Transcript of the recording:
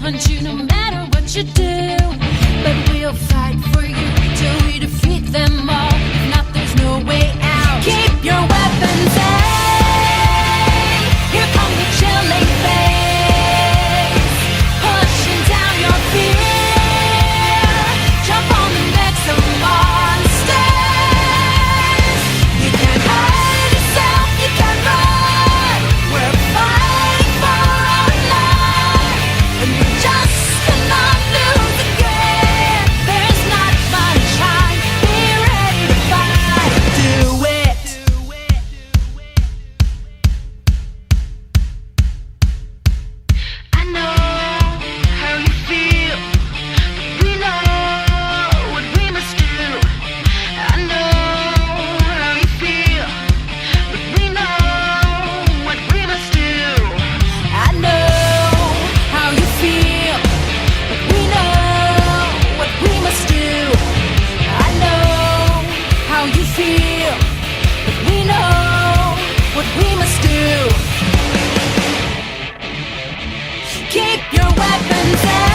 hunt you no matter what you do. But we'll fight for you till we defeat them all. If not, there's no way out. Keep your weapons aim. Here come the chilling face, pushing down your fear. Jump on the necks of monsters. You can't hide yourself, you can't run. We're fighting for our life, and we just cannot lose again. There's not much time, be ready to fight. Do it. I know how you feel, but we know what we must do. I know how you feel, but we know what we must do. I know how you feel, but we know what we must do. I know how you feel, but we know what we must do. Keep your weapons out.